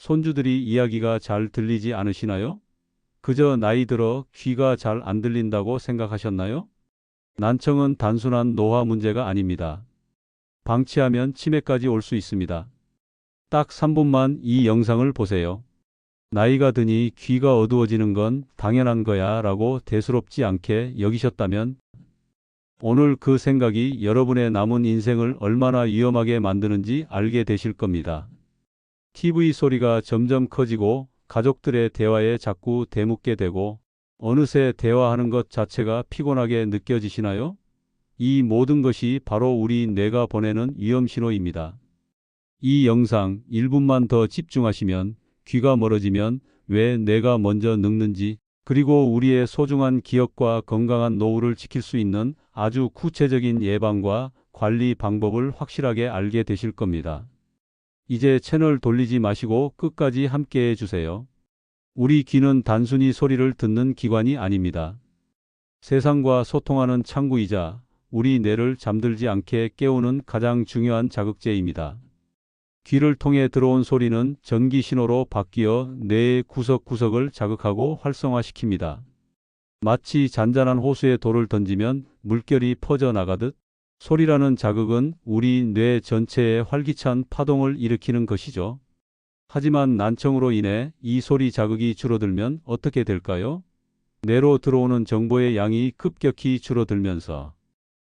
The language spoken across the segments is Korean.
손주들이 이야기가 잘 들리지 않으시나요? 그저 나이 들어 귀가 잘 안 들린다고 생각하셨나요? 난청은 단순한 노화 문제가 아닙니다. 방치하면 치매까지 올 수 있습니다. 딱 3분만 이 영상을 보세요. 나이가 드니 귀가 어두워지는 건 당연한 거야 라고 대수롭지 않게 여기셨다면 오늘 그 생각이 여러분의 남은 인생을 얼마나 위험하게 만드는지 알게 되실 겁니다. TV 소리가 점점 커지고 가족들의 대화에 자꾸 대묻게 되고 어느새 대화하는 것 자체가 피곤하게 느껴지시나요? 이 모든 것이 바로 우리 뇌가 보내는 위험 신호입니다. 이 영상 1분만 더 집중하시면 귀가 멀어지면 왜 뇌가 먼저 늙는지 그리고 우리의 소중한 기억과 건강한 노후를 지킬 수 있는 아주 구체적인 예방과 관리 방법을 확실하게 알게 되실 겁니다. 이제 채널 돌리지 마시고 끝까지 함께해 주세요. 우리 귀는 단순히 소리를 듣는 기관이 아닙니다. 세상과 소통하는 창구이자 우리 뇌를 잠들지 않게 깨우는 가장 중요한 자극제입니다. 귀를 통해 들어온 소리는 전기 신호로 바뀌어 뇌의 구석구석을 자극하고 활성화시킵니다. 마치 잔잔한 호수에 돌을 던지면 물결이 퍼져나가듯 소리라는 자극은 우리 뇌 전체에 활기찬 파동을 일으키는 것이죠. 하지만 난청으로 인해 이 소리 자극이 줄어들면 어떻게 될까요? 뇌로 들어오는 정보의 양이 급격히 줄어들면서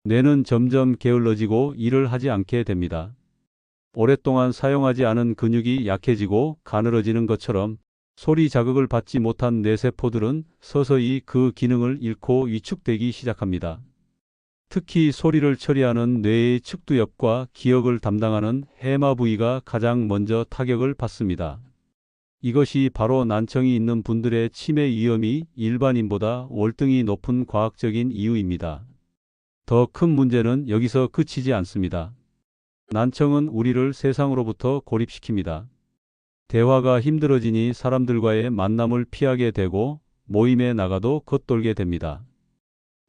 뇌는 점점 게을러지고 일을 하지 않게 됩니다. 오랫동안 사용하지 않은 근육이 약해지고 가늘어지는 것처럼 소리 자극을 받지 못한 뇌세포들은 서서히 그 기능을 잃고 위축되기 시작합니다. 특히 소리를 처리하는 뇌의 측두엽과 기억을 담당하는 해마 부위가 가장 먼저 타격을 받습니다. 이것이 바로 난청이 있는 분들의 치매 위험이 일반인보다 월등히 높은 과학적인 이유입니다. 더 큰 문제는 여기서 그치지 않습니다. 난청은 우리를 세상으로부터 고립시킵니다. 대화가 힘들어지니 사람들과의 만남을 피하게 되고 모임에 나가도 겉돌게 됩니다.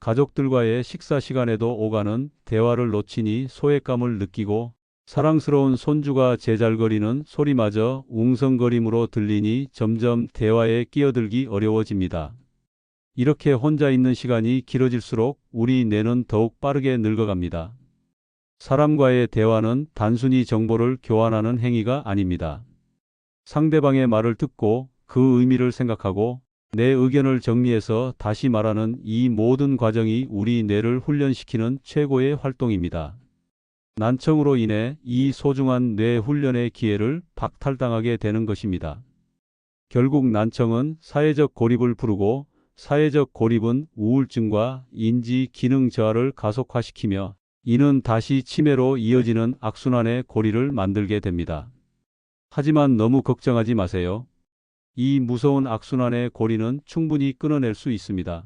가족들과의 식사 시간에도 오가는 대화를 놓치니 소외감을 느끼고 사랑스러운 손주가 제잘거리는 소리마저 웅성거림으로 들리니 점점 대화에 끼어들기 어려워집니다. 이렇게 혼자 있는 시간이 길어질수록 우리 뇌는 더욱 빠르게 늙어갑니다. 사람과의 대화는 단순히 정보를 교환하는 행위가 아닙니다. 상대방의 말을 듣고 그 의미를 생각하고 내 의견을 정리해서 다시 말하는 이 모든 과정이 우리 뇌를 훈련시키는 최고의 활동입니다. 난청으로 인해 이 소중한 뇌 훈련의 기회를 박탈당하게 되는 것입니다. 결국 난청은 사회적 고립을 부르고 사회적 고립은 우울증과 인지 기능 저하를 가속화시키며 이는 다시 치매로 이어지는 악순환의 고리를 만들게 됩니다. 하지만 너무 걱정하지 마세요. 이 무서운 악순환의 고리는 충분히 끊어낼 수 있습니다.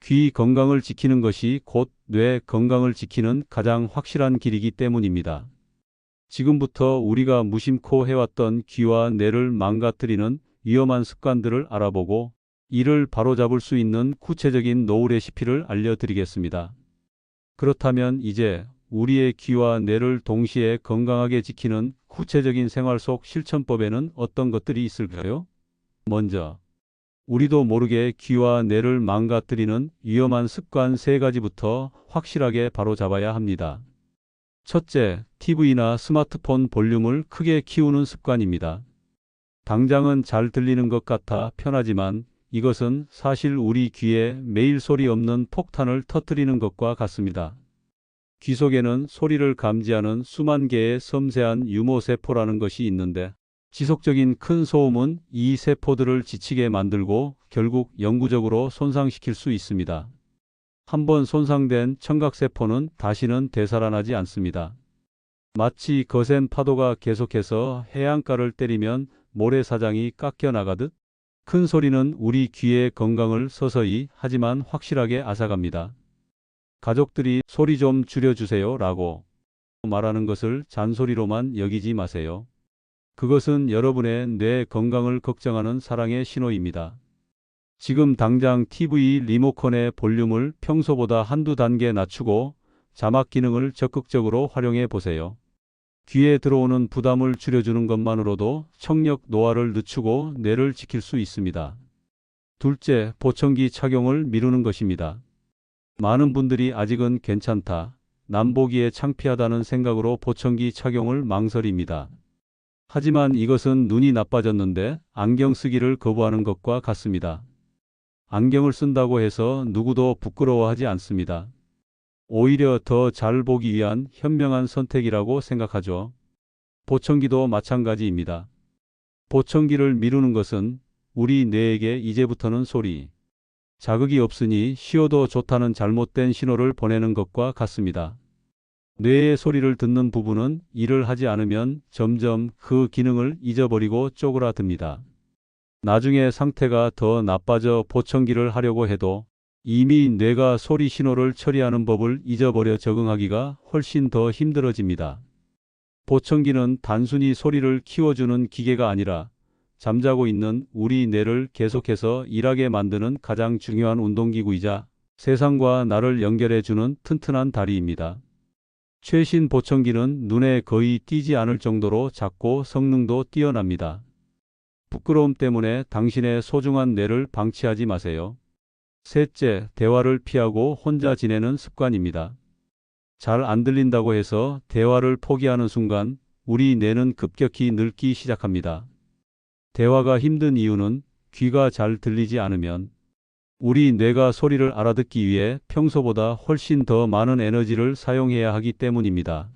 귀 건강을 지키는 것이 곧 뇌 건강을 지키는 가장 확실한 길이기 때문입니다. 지금부터 우리가 무심코 해왔던 귀와 뇌를 망가뜨리는 위험한 습관들을 알아보고 이를 바로잡을 수 있는 구체적인 노후 레시피를 알려드리겠습니다. 그렇다면 이제 우리의 귀와 뇌를 동시에 건강하게 지키는 구체적인 생활 속 실천법에는 어떤 것들이 있을까요? 먼저, 우리도 모르게 귀와 뇌를 망가뜨리는 위험한 습관 3가지부터 확실하게 바로잡아야 합니다. 첫째, TV나 스마트폰 볼륨을 크게 키우는 습관입니다. 당장은 잘 들리는 것 같아 편하지만 이것은 사실 우리 귀에 매일 소리 없는 폭탄을 터뜨리는 것과 같습니다. 귀 속에는 소리를 감지하는 수만 개의 섬세한 유모세포라는 것이 있는데 지속적인 큰 소음은 이 세포들을 지치게 만들고 결국 영구적으로 손상시킬 수 있습니다. 한번 손상된 청각세포는 다시는 되살아나지 않습니다. 마치 거센 파도가 계속해서 해안가를 때리면 모래사장이 깎여나가듯 큰 소리는 우리 귀의 건강을 서서히 하지만 확실하게 앗아갑니다. 가족들이 소리 좀 줄여주세요 라고 말하는 것을 잔소리로만 여기지 마세요. 그것은 여러분의 뇌 건강을 걱정하는 사랑의 신호입니다. 지금 당장 TV 리모컨의 볼륨을 평소보다 한두 단계 낮추고 자막 기능을 적극적으로 활용해 보세요. 귀에 들어오는 부담을 줄여주는 것만으로도 청력 노화를 늦추고 뇌를 지킬 수 있습니다. 둘째, 보청기 착용을 미루는 것입니다. 많은 분들이 아직은 괜찮다, 남 보기에 창피하다는 생각으로 보청기 착용을 망설입니다. 하지만 이것은 눈이 나빠졌는데 안경 쓰기를 거부하는 것과 같습니다. 안경을 쓴다고 해서 누구도 부끄러워하지 않습니다. 오히려 더 잘 보기 위한 현명한 선택이라고 생각하죠. 보청기도 마찬가지입니다. 보청기를 미루는 것은 우리 뇌에게 이제부터는 소리, 자극이 없으니 쉬어도 좋다는 잘못된 신호를 보내는 것과 같습니다. 뇌의 소리를 듣는 부분은 일을 하지 않으면 점점 그 기능을 잊어버리고 쪼그라듭니다. 나중에 상태가 더 나빠져 보청기를 하려고 해도 이미 뇌가 소리 신호를 처리하는 법을 잊어버려 적응하기가 훨씬 더 힘들어집니다. 보청기는 단순히 소리를 키워주는 기계가 아니라 잠자고 있는 우리 뇌를 계속해서 일하게 만드는 가장 중요한 운동기구이자 세상과 나를 연결해주는 튼튼한 다리입니다. 최신 보청기는 눈에 거의 띄지 않을 정도로 작고 성능도 뛰어납니다. 부끄러움 때문에 당신의 소중한 뇌를 방치하지 마세요. 셋째, 대화를 피하고 혼자 지내는 습관입니다. 잘 안 들린다고 해서 대화를 포기하는 순간 우리 뇌는 급격히 늙기 시작합니다. 대화가 힘든 이유는 귀가 잘 들리지 않으면 우리 뇌가 소리를 알아듣기 위해 평소보다 훨씬 더 많은 에너지를 사용해야 하기 때문입니다.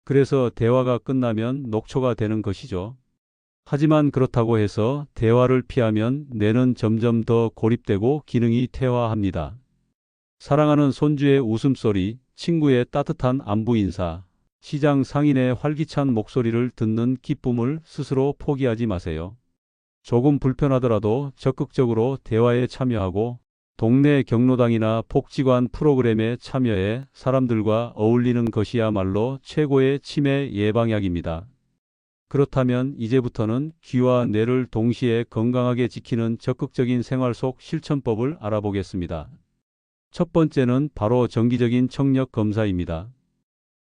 그래서 대화가 끝나면 녹초가 되는 것이죠. 하지만 그렇다고 해서 대화를 피하면 뇌는 점점 더 고립되고 기능이 퇴화합니다. 사랑하는 손주의 웃음소리, 친구의 따뜻한 안부 인사, 시장 상인의 활기찬 목소리를 듣는 기쁨을 스스로 포기하지 마세요. 조금 불편하더라도 적극적으로 대화에 참여하고 동네 경로당이나 복지관 프로그램에 참여해 사람들과 어울리는 것이야말로 최고의 치매 예방약입니다. 그렇다면 이제부터는 귀와 뇌를 동시에 건강하게 지키는 적극적인 생활 속 실천법을 알아보겠습니다. 첫 번째는 바로 정기적인 청력 검사입니다.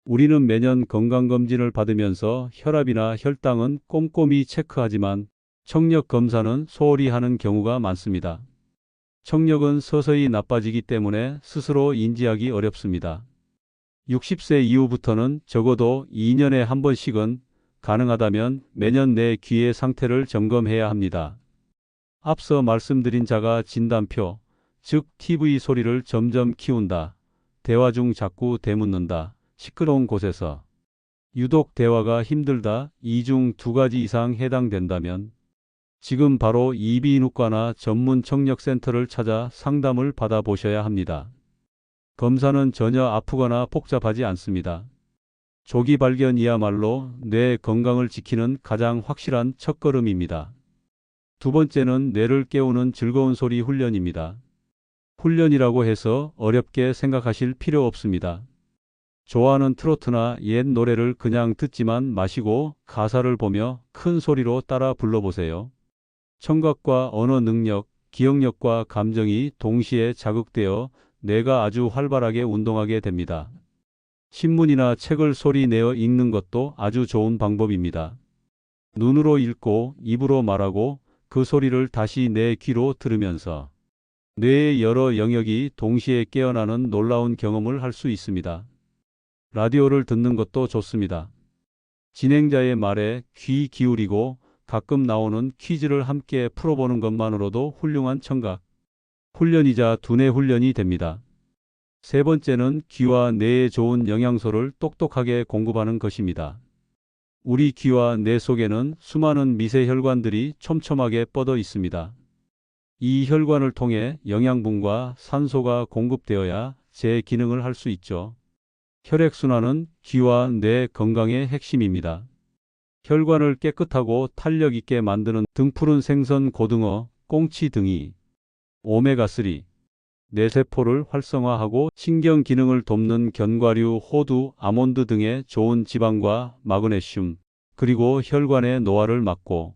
우리는 매년 건강검진을 받으면서 혈압이나 혈당은 꼼꼼히 체크하지만 청력 검사는 소홀히 하는 경우가 많습니다. 청력은 서서히 나빠지기 때문에 스스로 인지하기 어렵습니다. 60세 이후부터는 적어도 2년에 한 번씩은 가능하다면 매년 내 귀의 상태를 점검해야 합니다. 앞서 말씀드린 자가 진단표, 즉 TV 소리를 점점 키운다, 대화 중 자꾸 되묻는다, 시끄러운 곳에서 유독 대화가 힘들다, 이 중 두 가지 이상 해당된다면 지금 바로 이비인후과나 전문 청력센터를 찾아 상담을 받아보셔야 합니다. 검사는 전혀 아프거나 복잡하지 않습니다. 조기 발견이야말로 뇌 건강을 지키는 가장 확실한 첫걸음입니다. 두 번째는 뇌를 깨우는 즐거운 소리 훈련입니다. 훈련이라고 해서 어렵게 생각하실 필요 없습니다. 좋아하는 트로트나 옛 노래를 그냥 듣지만 마시고 가사를 보며 큰 소리로 따라 불러보세요. 청각과 언어 능력, 기억력과 감정이 동시에 자극되어 뇌가 아주 활발하게 운동하게 됩니다. 신문이나 책을 소리 내어 읽는 것도 아주 좋은 방법입니다. 눈으로 읽고 입으로 말하고 그 소리를 다시 내 귀로 들으면서 뇌의 여러 영역이 동시에 깨어나는 놀라운 경험을 할 수 있습니다. 라디오를 듣는 것도 좋습니다. 진행자의 말에 귀 기울이고 가끔 나오는 퀴즈를 함께 풀어보는 것만으로도 훌륭한 청각 훈련이자 두뇌 훈련이 됩니다. 세 번째는 귀와 뇌에 좋은 영양소를 똑똑하게 공급하는 것입니다. 우리 귀와 뇌 속에는 수많은 미세 혈관들이 촘촘하게 뻗어 있습니다. 이 혈관을 통해 영양분과 산소가 공급되어야 제 기능을 할 수 있죠. 혈액순환은 귀와 뇌 건강의 핵심입니다. 혈관을 깨끗하고 탄력 있게 만드는 등푸른 생선, 고등어, 꽁치 등이 오메가3, 뇌세포를 활성화하고 신경 기능을 돕는 견과류, 호두, 아몬드 등의 좋은 지방과 마그네슘, 그리고 혈관의 노화를 막고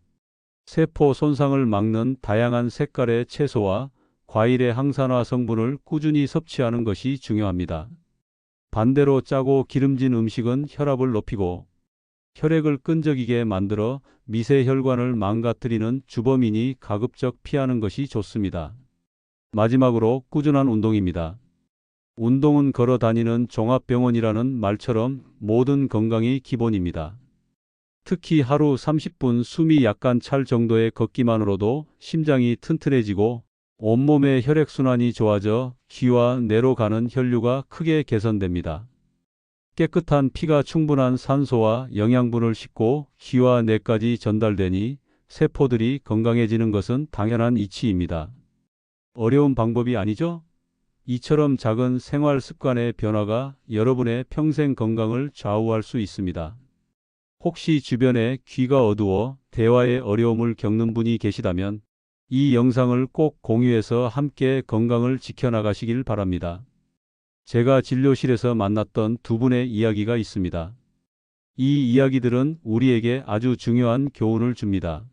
세포 손상을 막는 다양한 색깔의 채소와 과일의 항산화 성분을 꾸준히 섭취하는 것이 중요합니다. 반대로 짜고 기름진 음식은 혈압을 높이고 혈액을 끈적이게 만들어 미세혈관을 망가뜨리는 주범이니 가급적 피하는 것이 좋습니다. 마지막으로 꾸준한 운동입니다. 운동은 걸어 다니는 종합병원이라는 말처럼 모든 건강이 기본입니다. 특히 하루 30분 숨이 약간 찰 정도의 걷기만으로도 심장이 튼튼해지고 온몸의 혈액순환이 좋아져 귀와 뇌로 가는 혈류가 크게 개선됩니다. 깨끗한 피가 충분한 산소와 영양분을 싣고 귀와 뇌까지 전달되니 세포들이 건강해지는 것은 당연한 이치입니다. 어려운 방법이 아니죠? 이처럼 작은 생활 습관의 변화가 여러분의 평생 건강을 좌우할 수 있습니다. 혹시 주변에 귀가 어두워 대화에 어려움을 겪는 분이 계시다면 이 영상을 꼭 공유해서 함께 건강을 지켜나가시길 바랍니다. 제가 진료실에서 만났던 두 분의 이야기가 있습니다. 이 이야기들은 우리에게 아주 중요한 교훈을 줍니다.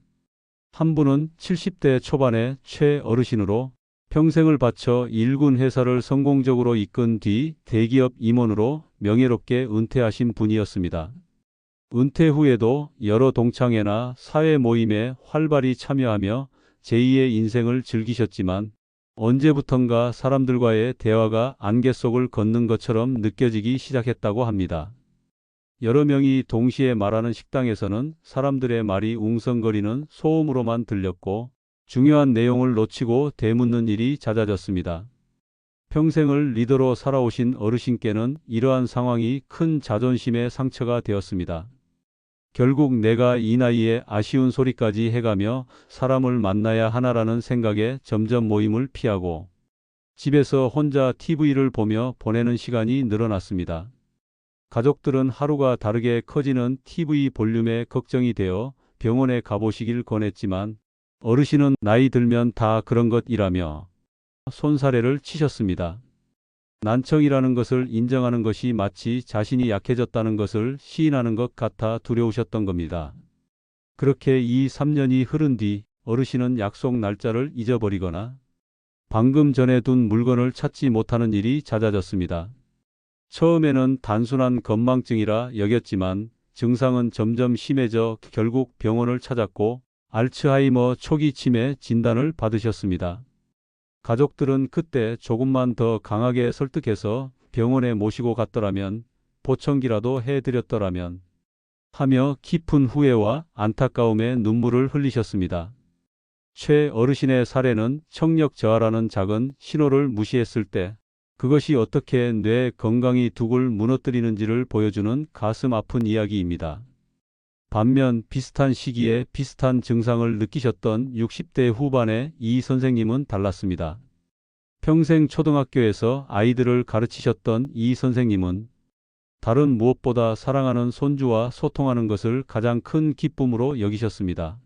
한 분은 70대 초반의 최어르신으로 평생을 바쳐 일군 회사를 성공적으로 이끈 뒤 대기업 임원으로 명예롭게 은퇴하신 분이었습니다. 은퇴 후에도 여러 동창회나 사회 모임에 활발히 참여하며 제2의 인생을 즐기셨지만 언제부턴가 사람들과의 대화가 안개 속을 걷는 것처럼 느껴지기 시작했다고 합니다. 여러 명이 동시에 말하는 식당에서는 사람들의 말이 웅성거리는 소음으로만 들렸고 중요한 내용을 놓치고 되묻는 일이 잦아졌습니다. 평생을 리더로 살아오신 어르신께는 이러한 상황이 큰 자존심의 상처가 되었습니다. 결국 내가 이 나이에 아쉬운 소리까지 해가며 사람을 만나야 하나라는 생각에 점점 모임을 피하고 집에서 혼자 TV를 보며 보내는 시간이 늘어났습니다. 가족들은 하루가 다르게 커지는 TV 볼륨에 걱정이 되어 병원에 가보시길 권했지만 어르신은 나이 들면 다 그런 것이라며 손사래를 치셨습니다. 난청이라는 것을 인정하는 것이 마치 자신이 약해졌다는 것을 시인하는 것 같아 두려우셨던 겁니다. 그렇게 2, 3년이 흐른 뒤 어르신은 약속 날짜를 잊어버리거나 방금 전에 둔 물건을 찾지 못하는 일이 잦아졌습니다. 처음에는 단순한 건망증이라 여겼지만 증상은 점점 심해져 결국 병원을 찾았고 알츠하이머 초기 치매 진단을 받으셨습니다. 가족들은 그때 조금만 더 강하게 설득해서 병원에 모시고 갔더라면, 보청기라도 해드렸더라면 하며 깊은 후회와 안타까움에 눈물을 흘리셨습니다. 최 어르신의 사례는 청력 저하라는 작은 신호를 무시했을 때 그것이 어떻게 뇌 건강이 둑을 무너뜨리는지를 보여주는 가슴 아픈 이야기입니다. 반면 비슷한 시기에 비슷한 증상을 느끼셨던 60대 후반의 이 선생님은 달랐습니다. 평생 초등학교에서 아이들을 가르치셨던 이 선생님은 다른 무엇보다 사랑하는 손주와 소통하는 것을 가장 큰 기쁨으로 여기셨습니다.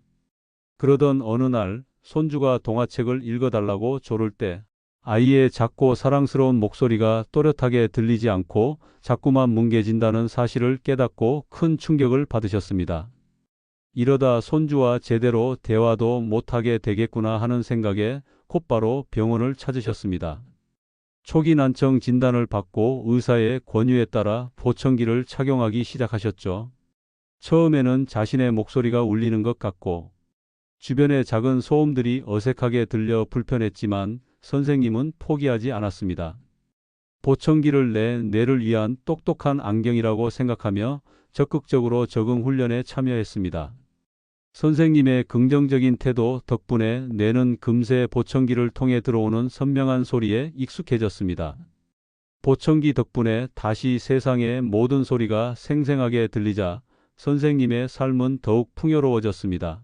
그러던 어느 날 손주가 동화책을 읽어달라고 조를 때 아이의 작고 사랑스러운 목소리가 또렷하게 들리지 않고 자꾸만 뭉개진다는 사실을 깨닫고 큰 충격을 받으셨습니다. 이러다 손주와 제대로 대화도 못하게 되겠구나 하는 생각에 곧바로 병원을 찾으셨습니다. 초기 난청 진단을 받고 의사의 권유에 따라 보청기를 착용하기 시작하셨죠. 처음에는 자신의 목소리가 울리는 것 같고 주변의 작은 소음들이 어색하게 들려 불편했지만 선생님은 포기하지 않았습니다. 보청기를 내 뇌를 위한 똑똑한 안경이라고 생각하며 적극적으로 적응 훈련에 참여했습니다. 선생님의 긍정적인 태도 덕분에 뇌는 금세 보청기를 통해 들어오는 선명한 소리에 익숙해졌습니다. 보청기 덕분에 다시 세상의 모든 소리가 생생하게 들리자 선생님의 삶은 더욱 풍요로워졌습니다.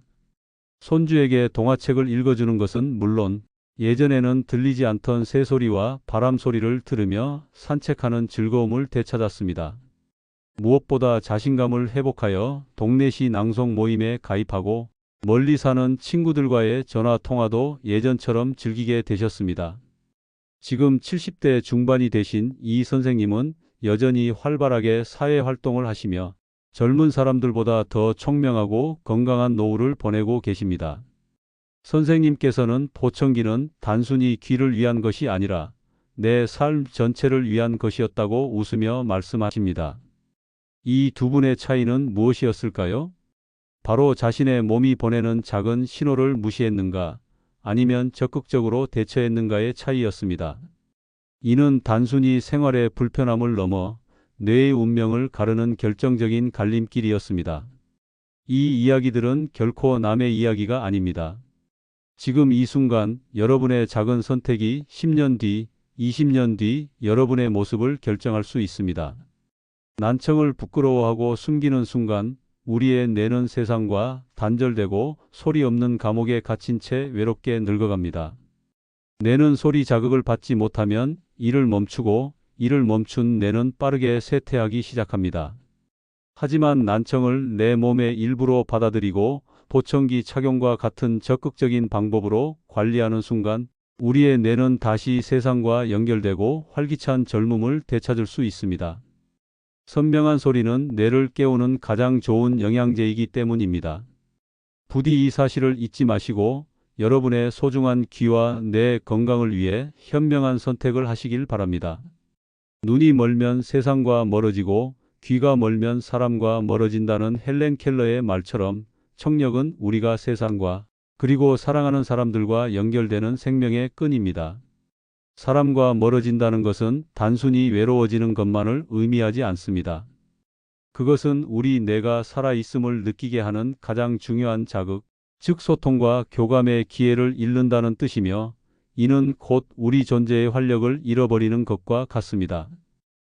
손주에게 동화책을 읽어주는 것은 물론 예전에는 들리지 않던 새소리와 바람소리를 들으며 산책하는 즐거움을 되찾았습니다. 무엇보다 자신감을 회복하여 동네시 낭송 모임에 가입하고 멀리 사는 친구들과의 전화통화도 예전처럼 즐기게 되셨습니다. 지금 70대 중반이 되신 이 선생님은 여전히 활발하게 사회활동을 하시며 젊은 사람들보다 더 총명하고 건강한 노후를 보내고 계십니다. 선생님께서는 보청기는 단순히 귀를 위한 것이 아니라 내 삶 전체를 위한 것이었다고 웃으며 말씀하십니다. 이 두 분의 차이는 무엇이었을까요? 바로 자신의 몸이 보내는 작은 신호를 무시했는가, 아니면 적극적으로 대처했는가의 차이였습니다. 이는 단순히 생활의 불편함을 넘어 뇌의 운명을 가르는 결정적인 갈림길이었습니다. 이 이야기들은 결코 남의 이야기가 아닙니다. 지금 이 순간 여러분의 작은 선택이 10년 뒤, 20년 뒤 여러분의 모습을 결정할 수 있습니다. 난청을 부끄러워하고 숨기는 순간 우리의 뇌는 세상과 단절되고 소리 없는 감옥에 갇힌 채 외롭게 늙어갑니다. 뇌는 소리 자극을 받지 못하면 일을 멈추고, 일을 멈춘 뇌는 빠르게 쇠퇴하기 시작합니다. 하지만 난청을 내 몸의 일부로 받아들이고 보청기 착용과 같은 적극적인 방법으로 관리하는 순간 우리의 뇌는 다시 세상과 연결되고 활기찬 젊음을 되찾을 수 있습니다. 선명한 소리는 뇌를 깨우는 가장 좋은 영양제이기 때문입니다. 부디 이 사실을 잊지 마시고 여러분의 소중한 귀와 뇌 건강을 위해 현명한 선택을 하시길 바랍니다. 눈이 멀면 세상과 멀어지고 귀가 멀면 사람과 멀어진다는 헬렌 켈러의 말처럼 청력은 우리가 세상과 그리고 사랑하는 사람들과 연결되는 생명의 끈입니다. 사람과 멀어진다는 것은 단순히 외로워지는 것만을 의미하지 않습니다. 그것은 우리 뇌가 살아있음을 느끼게 하는 가장 중요한 자극, 즉 소통과 교감의 기회를 잃는다는 뜻이며, 이는 곧 우리 존재의 활력을 잃어버리는 것과 같습니다.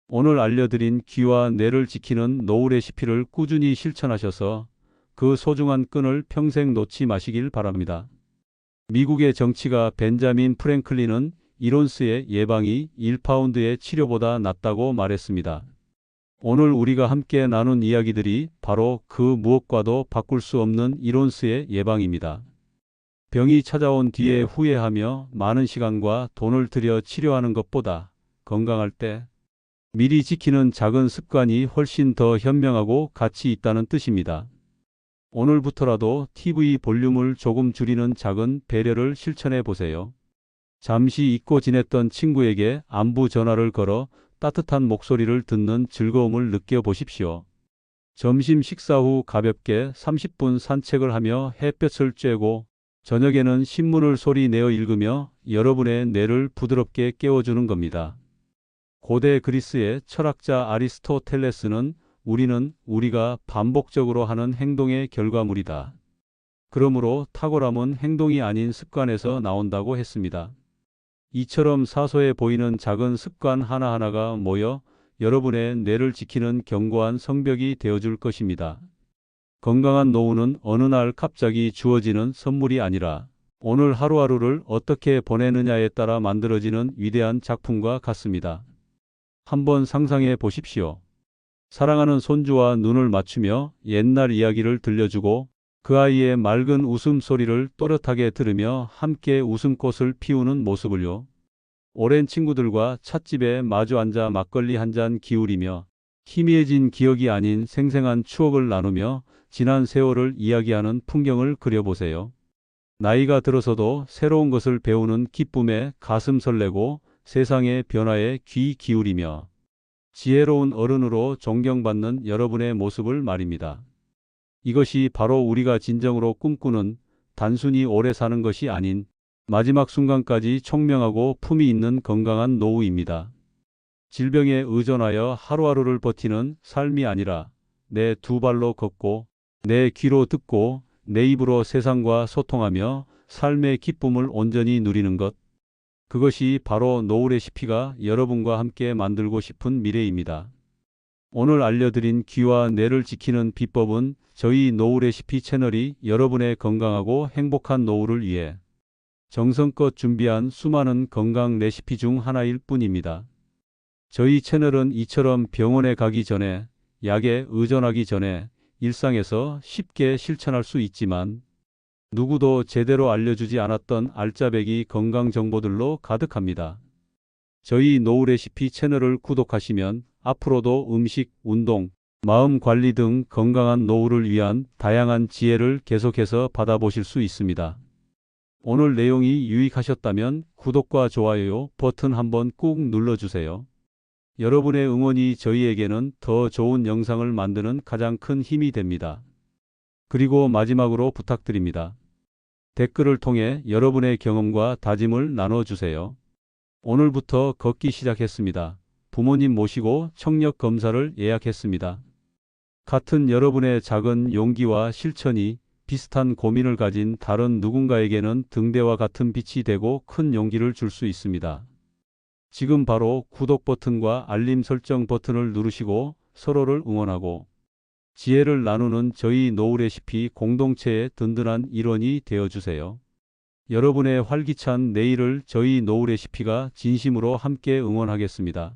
오늘 알려드린 귀와 뇌를 지키는 노후 레시피를 꾸준히 실천하셔서 그 소중한 끈을 평생 놓지 마시길 바랍니다. 미국의 정치가 벤자민 프랭클린은 1온스의 예방이 1파운드의 치료보다 낫다고 말했습니다. 오늘 우리가 함께 나눈 이야기들이 바로 그 무엇과도 바꿀 수 없는 1온스의 예방입니다. 병이 찾아온 뒤에 후회하며 많은 시간과 돈을 들여 치료하는 것보다 건강할 때 미리 지키는 작은 습관이 훨씬 더 현명하고 가치 있다는 뜻입니다. 오늘부터라도 TV 볼륨을 조금 줄이는 작은 배려를 실천해 보세요. 잠시 잊고 지냈던 친구에게 안부 전화를 걸어 따뜻한 목소리를 듣는 즐거움을 느껴보십시오. 점심 식사 후 가볍게 30분 산책을 하며 햇볕을 쬐고 저녁에는 신문을 소리 내어 읽으며 여러분의 뇌를 부드럽게 깨워주는 겁니다. 고대 그리스의 철학자 아리스토텔레스는 우리가 반복적으로 하는 행동의 결과물이다. 그러므로 탁월함은 행동이 아닌 습관에서 나온다고 했습니다. 이처럼 사소해 보이는 작은 습관 하나하나가 모여 여러분의 뇌를 지키는 견고한 성벽이 되어줄 것입니다. 건강한 노후는 어느 날 갑자기 주어지는 선물이 아니라 오늘 하루하루를 어떻게 보내느냐에 따라 만들어지는 위대한 작품과 같습니다. 한번 상상해 보십시오. 사랑하는 손주와 눈을 맞추며 옛날 이야기를 들려주고 그 아이의 맑은 웃음소리를 또렷하게 들으며 함께 웃음꽃을 피우는 모습을요. 오랜 친구들과 찻집에 마주 앉아 막걸리 한 잔 기울이며 희미해진 기억이 아닌 생생한 추억을 나누며 지난 세월을 이야기하는 풍경을 그려보세요. 나이가 들어서도 새로운 것을 배우는 기쁨에 가슴 설레고 세상의 변화에 귀 기울이며 지혜로운 어른으로 존경받는 여러분의 모습을 말입니다. 이것이 바로 우리가 진정으로 꿈꾸는 단순히 오래 사는 것이 아닌 마지막 순간까지 총명하고 품위 있는 건강한 노후입니다. 질병에 의존하여 하루하루를 버티는 삶이 아니라 내 두 발로 걷고 내 귀로 듣고 내 입으로 세상과 소통하며 삶의 기쁨을 온전히 누리는 것. 그것이 바로 노후 레시피가 여러분과 함께 만들고 싶은 미래입니다. 오늘 알려드린 귀와 뇌를 지키는 비법은 저희 노후 레시피 채널이 여러분의 건강하고 행복한 노후를 위해 정성껏 준비한 수많은 건강 레시피 중 하나일 뿐입니다. 저희 채널은 이처럼 병원에 가기 전에, 약에 의존하기 전에 일상에서 쉽게 실천할 수 있지만 누구도 제대로 알려주지 않았던 알짜배기 건강 정보들로 가득합니다. 저희 노후 레시피 채널을 구독하시면 앞으로도 음식, 운동, 마음 관리 등 건강한 노후를 위한 다양한 지혜를 계속해서 받아보실 수 있습니다. 오늘 내용이 유익하셨다면 구독과 좋아요 버튼 한번 꾹 눌러주세요. 여러분의 응원이 저희에게는 더 좋은 영상을 만드는 가장 큰 힘이 됩니다. 그리고 마지막으로 부탁드립니다. 댓글을 통해 여러분의 경험과 다짐을 나눠주세요. 오늘부터 걷기 시작했습니다. 부모님 모시고 청력 검사를 예약했습니다. 같은 여러분의 작은 용기와 실천이 비슷한 고민을 가진 다른 누군가에게는 등대와 같은 빛이 되고 큰 용기를 줄 수 있습니다. 지금 바로 구독 버튼과 알림 설정 버튼을 누르시고 서로를 응원하고 지혜를 나누는 저희 노우레시피 공동체의 든든한 일원이 되어주세요. 여러분의 활기찬 내일을 저희 노우레시피가 진심으로 함께 응원하겠습니다.